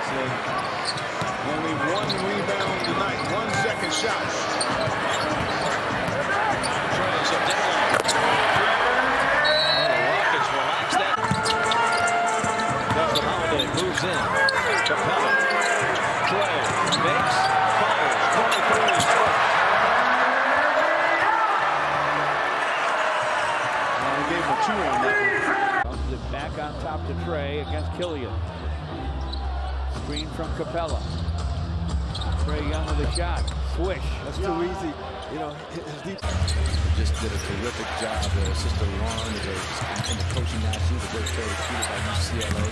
said. Only one rebound tonight. 1 second shot. Trae, so down. The Rockets relax that. Dustin Holiday moves in. Capella. Trae makes, fires, 23. He gave him a 2 on that one. Back on top to Trae against Killian. Screen from Capella. Trey Young with a shot. Swish. That's too easy. You know, his deep. Just did a terrific job. Their assistant Ron, in the coaching now, she was a great player recruited by UCLA.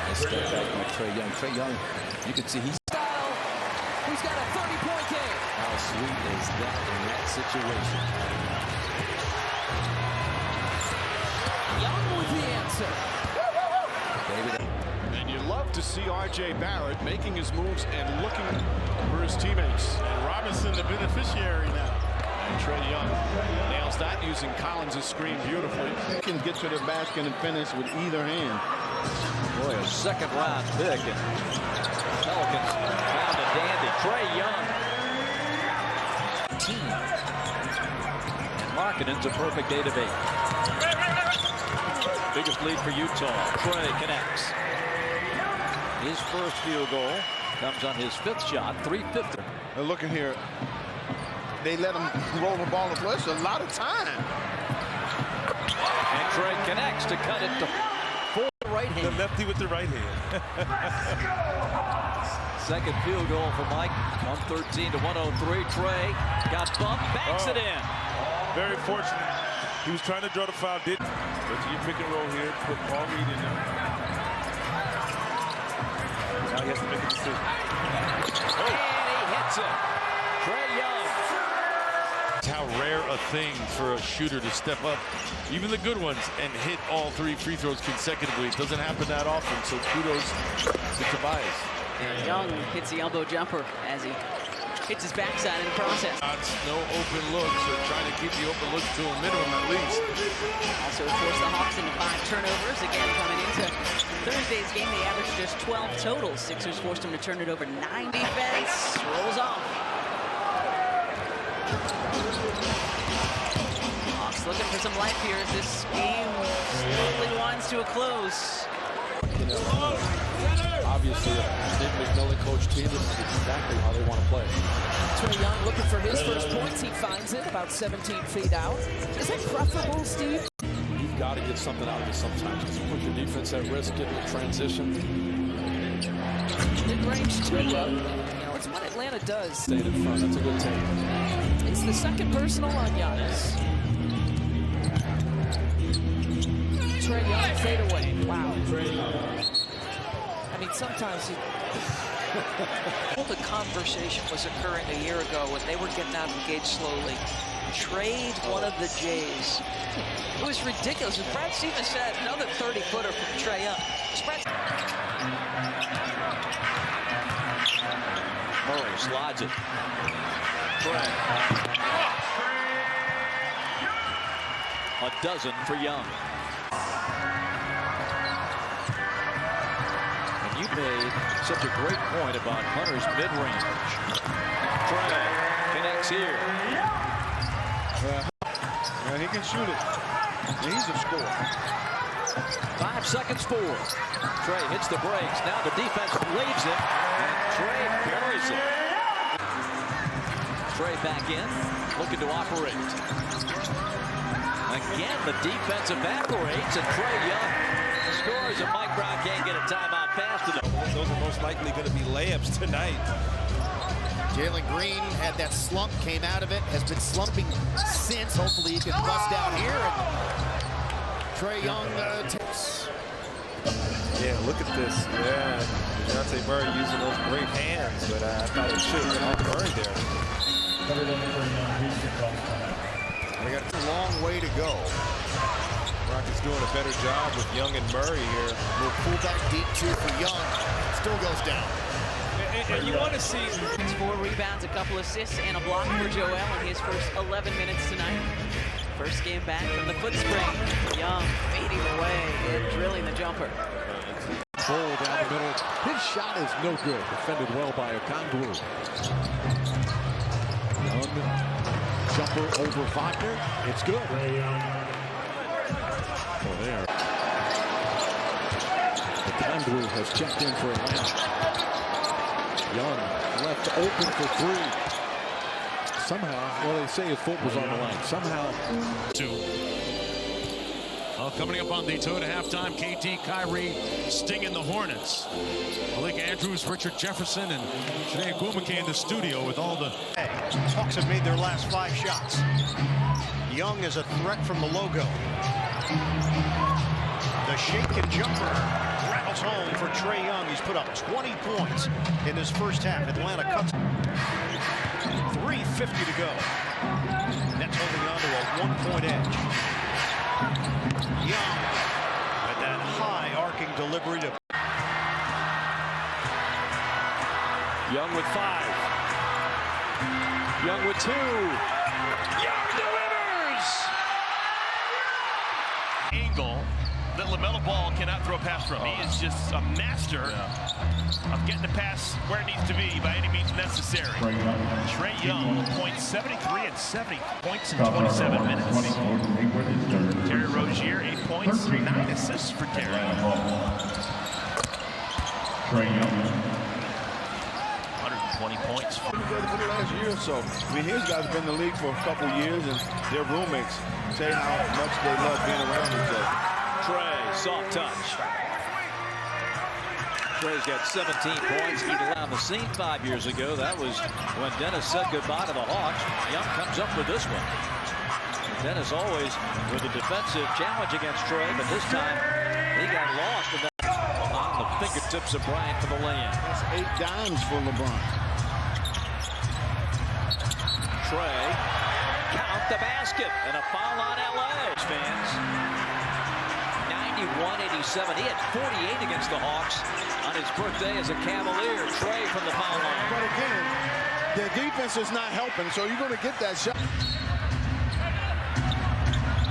And step back by Trey Young. Trey Young, you can see he's got a 30-point game. How sweet is that in that situation? Young with the answer. And you love to see R.J. Barrett making his moves and looking for his teammates. And Robinson, the beneficiary now. And Trey Young nails that using Collins' screen beautifully. He can get to the basket and finish with either hand. Boy, a second-round pick. And Pelicans found a dandy. Trey Young. Team. And Markkanen's a perfect 8 of 8. Biggest lead for Utah. Trae connects. His first field goal comes on his 5th shot, 350. And look at here. They let him roll the ball in place a lot of time. And Trae connects to cut it to full right hand. The lefty with the right hand. Second field goal for Mike. 113 to 103. Trae got bumped, backs it in. Very fortunate. He was trying to draw the foul, didn't. Go to your pick and roll here. Put Paul Reed in there. Now he has to make a decision. And he hits it. Trey Young. It's how rare a thing for a shooter to step up, even the good ones, and hit all 3 free throws consecutively. It doesn't happen that often, so kudos to Tobias. And Young hits the elbow jumper as he hits his backside in the process. No open looks. They're trying to keep the open looks to a minimum at least. Also forced the Hawks into 5 turnovers. Again, coming into Thursday's game, they averaged just 12 total. Sixers forced him to turn it over 9 defense. Rolls off. Hawks looking for some life here as this game slowly winds to a close. obviously a Nick McMillan coach team. This is exactly how they want to play. Trey Young looking for his first points. He finds it about 17 feet out. Is that preferable, Steve? You've got to get something out of it sometimes because you put your defense at risk getting the transition. Mid-range two. You know, it's what Atlanta does. Staying in front. That's a good take. It's the second personal on Giannis. Trey Young fadeaway. Wow. I mean, sometimes he... The conversation was occurring a year ago when they were getting out of the gate slowly. Trade one of the Jays. It was ridiculous. As Brad Stevens said, another 30-footer from Trey Young. Murray slides it. Trae. A dozen for Young. And you made such a great point about Hunter's mid-range. Trae connects here. Yeah, he can shoot it. He's a scorer. 5 seconds forward. Trae hits the brakes. Now the defense leaves it. And Trae buries it. Trae back in, looking to operate. Again, the defense evaporates, and Trey Young scores, and Mike Brown can't get a timeout fast enough. Those are most likely going to be layups tonight. Jalen Green had that slump, came out of it, has been slumping since. Hopefully he can bust out here. And Trey Young takes. Yeah, look at this. Yeah, Dejounte Murray using those great hands, but I thought it should have been on Murray there. We got a long way to go. Rockets doing a better job with Young and Murray here. We'll pull back deep two for Young. Still goes down. And you want to see 4 rebounds, a couple assists, and a block for Joel in his first 11 minutes tonight. First game back from the foot sprain. Young fading away and drilling the jumper. control down the middle. His shot is no good. Defended well by Okongwu. Young jumper over Wagner. It's good. Oh, there. Okongwu has checked in for Atlanta. Young left open for three. Somehow, well, they say his foot was on the line. Somehow. Coming up on the 2 at halftime, KT, Kyrie stinging the Hornets. Malik Andrews, Richard Jefferson, and Trey Young in the studio with all the... Hawks have made their last 5 shots. Young is a threat from the logo. The shake and jumper rattles home for Trey Young. He's put up 20 points in his first half. Atlanta cuts. 3:50 to go. Nets holding on to a 1-point edge. Young with that high arcing delivery to Young with 5. Young with 2. Young delivers! Angle that LaMelo Ball cannot throw past from. He is just a master of getting the pass where it needs to be by any means necessary. Trey Young, points 73 and 70 points in 27 minutes. Terry Rozier, 8 points, 9 assists for Terry. Trey Young. 120 points. For the last year or so. I mean, his guys have been in the league for a couple years, and their roommates say how much they love being around each other. Trey, soft touch. Trey's got 17 points. He allowed the scene 5 years ago. That was when Dennis said goodbye to the Hawks. Young comes up with this one. Dennis always with a defensive challenge against Trey, but this time he got lost in that on the fingertips of Bryant for the lay-in. That's 8 dimes for LeBron. Trey, count the basket, and a foul on LA. Fans. 91-87. He had 48 against the Hawks on his birthday as a Cavalier. Trey from the foul line. But again, the defense is not helping, so you're going to get that shot.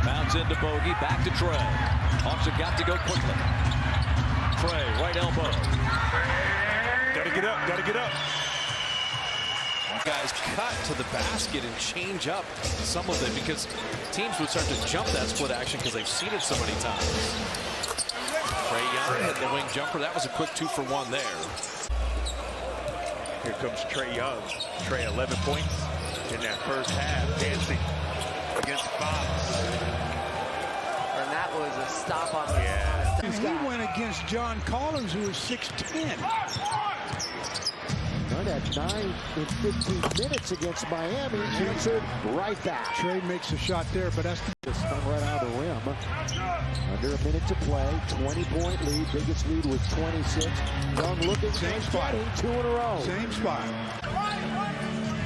Bounce into Bogey, back to Trey. Hawks have got to go quickly. Trey, right elbow. Gotta get up, gotta get up. Guys cut to the basket and change up some of it because teams would start to jump that split action because they've seen it so many times. Trey Young hit the wing jumper. That was a quick 2-for-1 there. Here comes Trey Young. Trey 11 points in that first half, dancing against Fox. And that was a stop on the He went against John Collins, who was 6'10". Right at 9 in 15 minutes against Miami, answered right back. Trey makes a shot there, but that's just spun right out of the rim. Under a minute to play, 20-point lead. Biggest lead was 26. Young looking, same spot. 2 in a row. Same spot.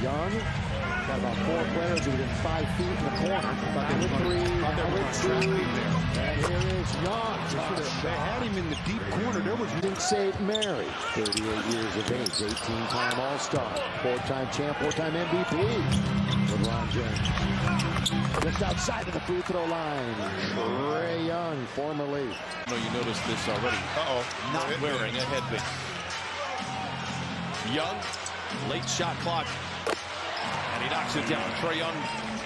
Young got about 4 players within 5 feet in the corner. With 3, with 2, and here is Young. They had him in the deep corner. There was in St. Mary, 38 years of age, 18-time All-Star, 4-time champ, 4-time MVP. LeBron James. Just outside of the free throw line, Trey Young, formerly. I know you noticed this already. Not wearing a headband. Young, late shot clock. And he knocks it down. Trey Young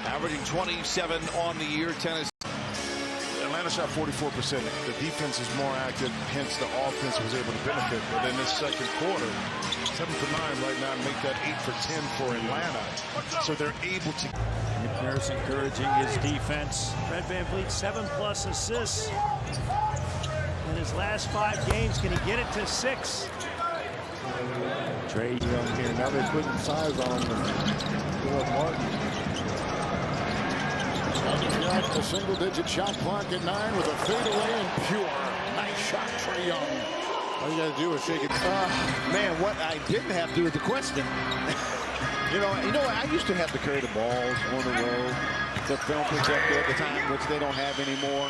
averaging 27 on the year. Tennis. Atlanta shot 44%. The defense is more active, hence the offense was able to benefit. But in this second quarter, 7 for 9 right now, make that 8 for 10 for Atlanta. So they're able to. Harris encouraging his defense. Fred VanVleet 7+ assists in his last 5 games. Can he get it to 6? Trey Young here. Now they're putting size on him. Martin. A single-digit shot clock at 9 with a fadeaway and pure. Nice shot, Trey Young. All you got to do is shake it. Man, what I didn't have to do with the question. you know, I used to have to carry the balls on the road, the film projector at the time, which they don't have anymore.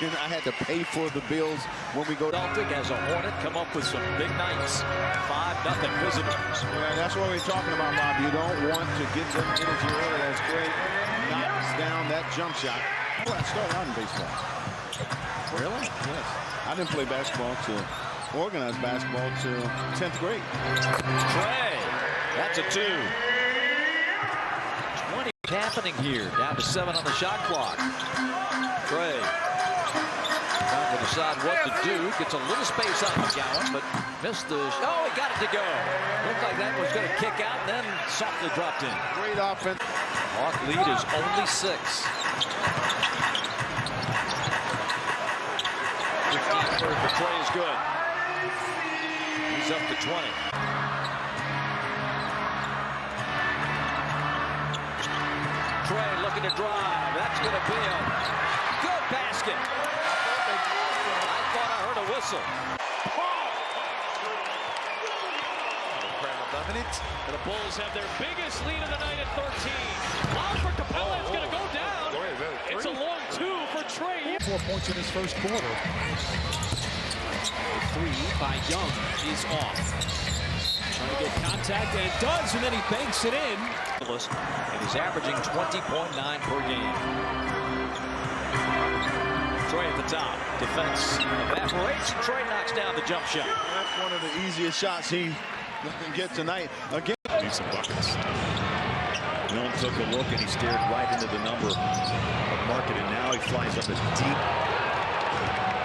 And I had to pay for the bills when we go. Celtic as a Hornet come up with some big nights. 5-0 visitors. Yeah, that's what we're talking about, Bob. You don't want to get them energy early. That's great. Knocks down that jump shot. Well, I started out in baseball. Really? Yes. I didn't play basketball until organized basketball to 10th grade. Trae, that's a 2. 20 happening here. Down to 7 on the shot clock. Trae trying to decide what to do. Gets a little space out of McGowan, but missed the. Oh, he got it to go. Looked like that was going to kick out, and then softly dropped in. Great offense. Hawk lead is only 6. 15 for Trae is good. He's up to 20. Trae looking to drive. That's going to be a good basket. I thought I heard a whistle. And the Bulls have their biggest lead of the night at 13. Long for Capella. It's going to go down. It's a long 2 for Trae. 4 points in his first quarter. The 3 by Young is off. Trying to get contact, and it does, and then he banks it in. And he's averaging 20.9 per game. Trae at the top. Defense evaporates, and Trae knocks down the jump shot. That's one of the easiest shots he can get tonight. Again, Need some buckets. Young took a look and he stared right into the number of market, and now he flies up a deep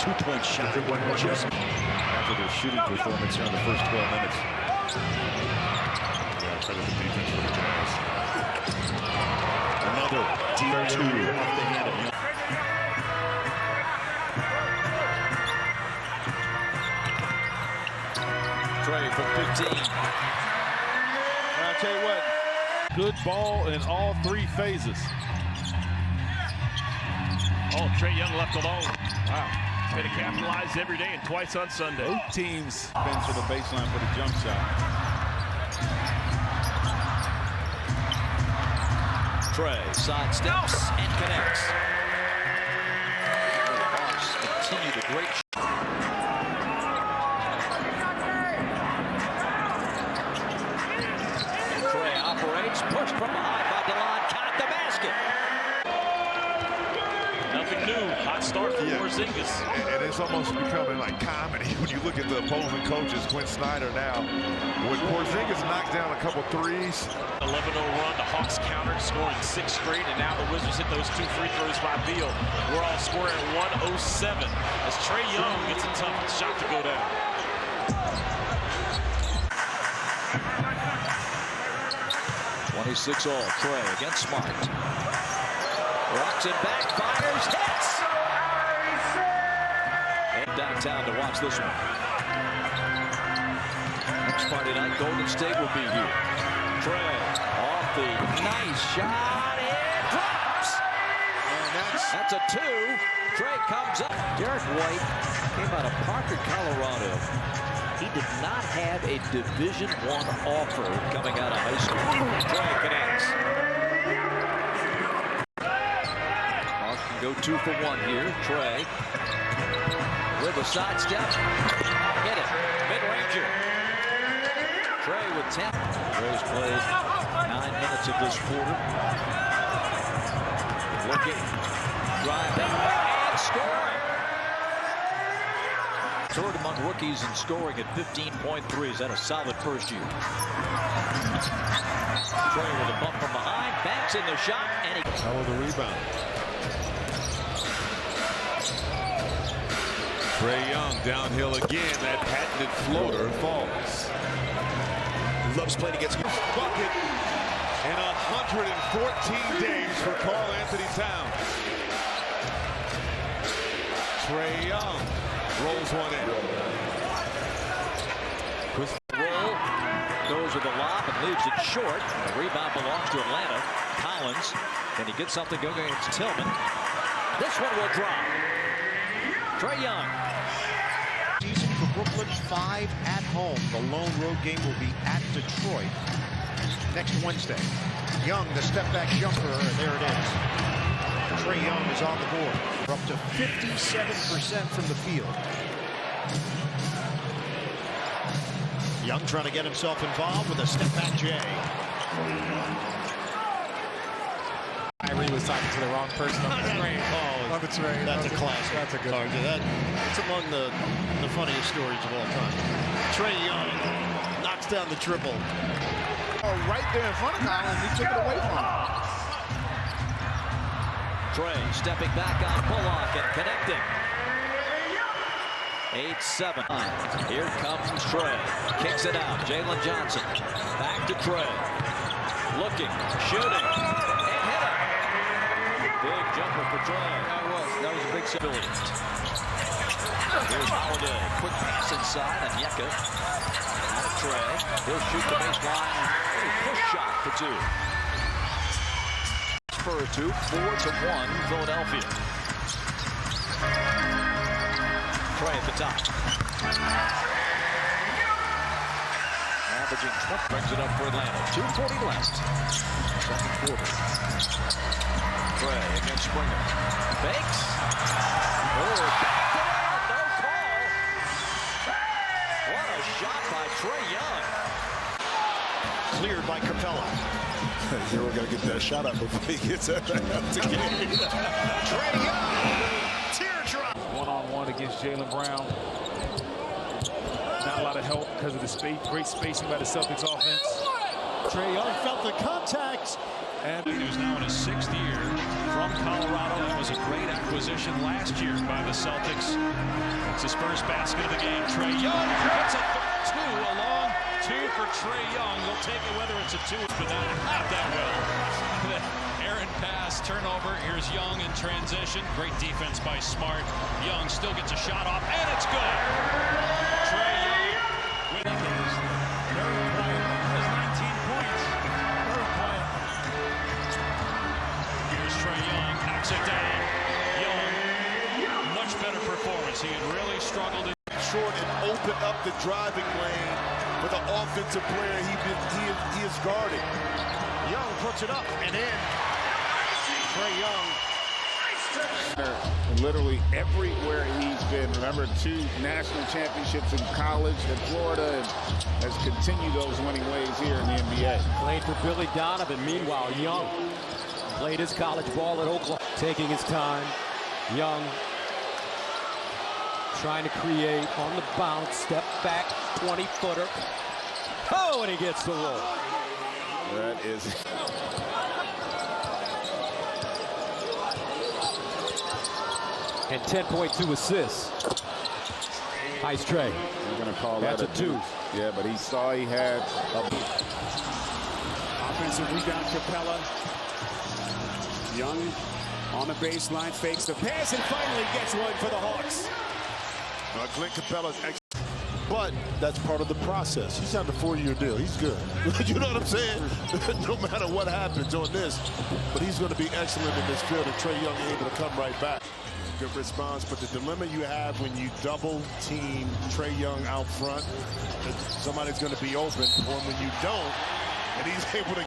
2-point shot. Just after their shooting performance here in the first 12 minutes. Yeah, credit the defense for the Jazz. Another deep 2 off the hand of Young. Trae from 15. I'll tell you what, good ball in all 3 phases. Oh, Trey Young left alone. Wow. Way to capitalize every day and twice on Sunday. Both teams been to the baseline for the jump shot. Trae sidesteps and connects. The Hawks continue the great shot. Trae operates, pushed from behind by DeLon, count the basket. Nothing new. Hot start for Porzingis. And it's almost becoming like comedy when you look at the opposing coaches, Quinn Snyder now. When Porzingis knocks down a couple threes. 11-0 run. The Hawks countered, scoring 6 straight, and now the Wizards hit those 2 free throws by Beal. We're all scoring 107 as Trey Young gets a tough shot to go down. Six all. Trae against Smart. Rocks it back, fires, hits! And downtown to watch this one. Next Friday night, Golden State will be here. Trae off the nice shot, and drops! And that's a 2. Trae comes up. Derek White came out of Parker, Colorado. He did not have a Division I offer coming out of high school. Trae connects. Hawks can go 2 for 1 here. Trae with a sidestep. Hit it. Mid-ranger. Trae with 10. Trae's played 9 minutes of this quarter. Looking. Driving. And scoring. Third among rookies in scoring at 15.3. Is that a solid first year? Trae with a bump from behind, backs in the shot, and he... How was the rebound? Trey Young downhill again. That patented floater falls. Loves playing against Bucket in 114 days for Karl Anthony Towns. Trey Young rolls one in. Roll, goes with the lob and leaves it short. The rebound belongs to Atlanta. Collins, can he get something going against Tillman? This one will drop. Trey Young. Season for Brooklyn, 5 at home. The lone road game will be at Detroit next Wednesday. Young, the step back jumper, there it is. Trey Young is on the board. We're up to 57% from the field. Young trying to get himself involved with a step back J. Kyrie was talking to the wrong person on the train. On the train. That's a classic. That's a good one. It's among the funniest stories of all time. Trey Young knocks down the triple. Oh, right there in front of Collins, he took it away from him. Trae stepping back on Bullock and connecting. 8-7. Here comes Trae. Kicks it out. Jalen Johnson. Back to Trae. Looking, shooting, and hit it. Big jumper for Trae. That was a big shot. Here's Holiday. Quick pass inside, and Yeka. Out of Trae. He'll shoot the baseline. Push shot for two. Spurs 2, 4-1, Philadelphia. Trae at the top. Averaging 20. Brings it up for Atlanta. 2:40 left. Second quarter. Trae against Springer. Fakes. Oh, back to there. No call. What a shot by Trey Young. Cleared by Capella. Zero got to get that shot up before he gets that back up to game. Trey Young. Teardrop. One-on-one against Jaylen Brown. Not a lot of help because of the space. Great spacing by the Celtics offense. Trey Young felt the contact. And who's now in his 6th year from Colorado. That was a great acquisition last year by the Celtics. It's his first basket of the game. Trey Young gets a 2 along. 2 for Trey Young. They'll take it whether it's a 2, but not that well. Aaron pass, turnover. Here's Young in transition. Great defense by Smart. Young still gets a shot off, and it's good. Trey Young winning his third point. Has 19 points. Third point. Here's Trey Young. Knocks it down. Young, much better performance. He had really struggled. Short and open up the driving lane for the offensive player he is guarding. Young puts it up and in. Trey Young. Literally everywhere he's been. Remember, 2 national championships in college in Florida, and has continued those winning ways here in the NBA. Played for Billy Donovan. Meanwhile, Young played his college ball at Oklahoma. Taking his time. Young trying to create on the bounce. Step back, 20-footer. Oh, and he gets the roll. That is. And 10.2 assists. Nice Trae. You're going to call That's that a 2. Yeah, but he saw he had a... Offensive rebound, Capella. Young on the baseline, fakes the pass, and finally gets one for the Hawks. Clint Capella's but that's part of the process. He signed a 4-year deal. He's good. You know what I'm saying? No matter what happens on this. But he's going to be excellent in this field, and Trey Young able to come right back. Good response, but the dilemma you have when you double team Trey Young out front, somebody's going to be open, or when you don't, and he's able to